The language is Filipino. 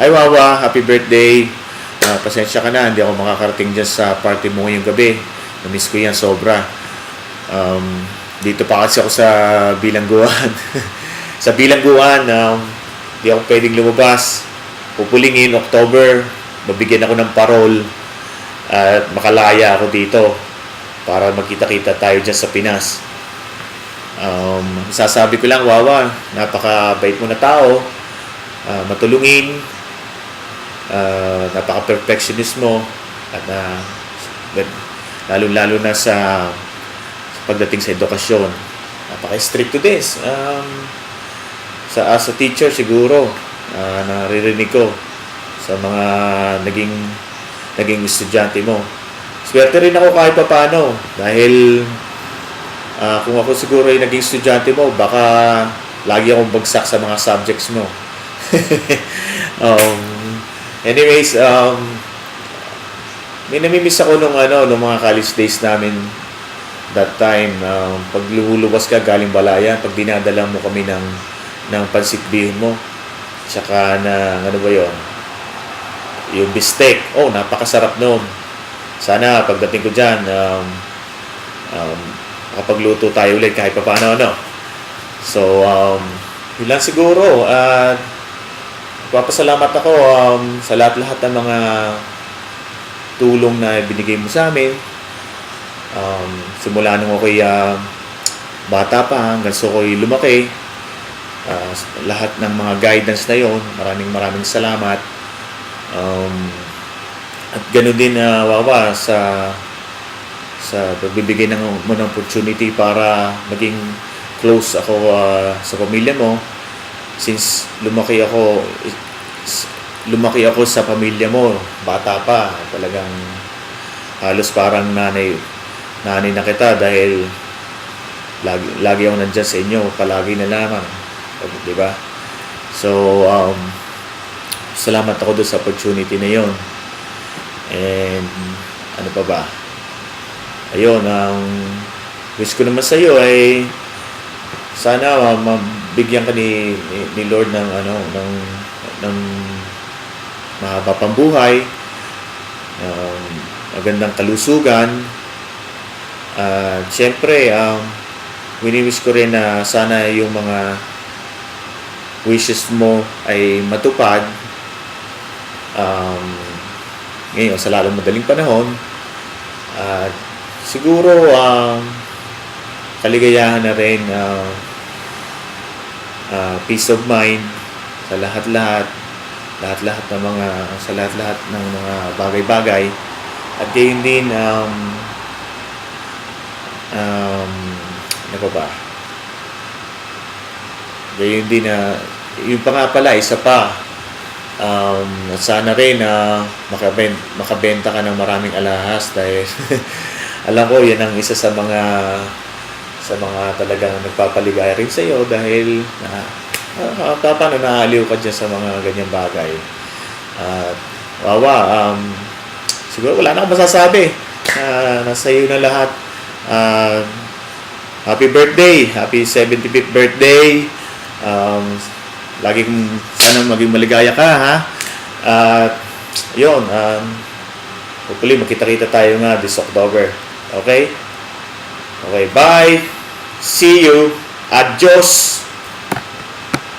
Hi Wawa, happy birthday. Pasensya ka na, hindi ako makakarating dyan sa party mo ngayong gabi. Namiss ko yan sobra. Dito pa kasi ako sa bilangguan. Sa bilangguan, hindi ako pwedeng lumabas. Pupulingin, October, mabigyan ako ng parol at makalaya ako dito para magkita-kita tayo dyan sa Pinas. Sasabi ko lang, Wawa, napakabait mo na tao, matulungin, napaka-perfectionist mo, at lalo-lalo na sa pagdating sa edukasyon. Napaka-strict to this. As a teacher siguro, naririnig ko sa mga naging estudyante mo. Swerte rin ako kahit paano dahil kung ako siguro ay naging estudyante mo, baka lagi akong bagsak sa mga subjects mo. Anyways, may namimiss ako nung mga college days namin that time. Pag lumulubas ka galing Balaya, pag dinadala mo kami ng pansit bihon mo, tsaka ano ba yon, yung bistek. Oh, napakasarap noon. Sana pagdating ko dyan, makapagluto tayo ulit kahit pa paano, So, yun lang siguro. Papasalamat ako sa lahat-lahat ng mga tulong na binigay mo sa amin. Simula nung ako'y bata pa hanggang so ako'y lumaki. Lahat ng mga guidance na yon, maraming salamat. At ganoon din, Wawa, sa pagbibigay mo ng opportunity para maging close ako sa pamilya mo. Since lumaki ako sa pamilya mo, bata pa, talagang halos parang nanay na kita dahil lagi ako nandiyan sa inyo, palagi na lamang, di ba? So, salamat ako doon sa opportunity na yon. And ano pa ba? Ayun, ang wish ko naman sa iyo ay sana mabigyan ka ni Lord ng mahaba pang buhay, magandang kalusugan. Siyempre, wini-wish ko rin na sana yung mga wishes mo ay matupad ngayon sa lalong madaling panahon. Siguro kaligayahan na rin, peace of mind sa lahat-lahat ng mga bagay-bagay, at gayon din ano ba? Gayon din yung pa nga pala, isa pa, sana rin makabenta ka ng maraming alahas dahil alam ko yan ang isa sa mga talagang nagpapaligaya rin sa iyo dahil paano naaliw ka dyan sa mga ganyang bagay. Wawa, siguro wala na akong masasabi. Nasa iyo na lahat. Happy birthday, happy 75th birthday. Laging sana maging maligaya ka, ha? Yun, hopefully magkita-kita tayo nga this October. Okay? Okay, bye. See you. Adios.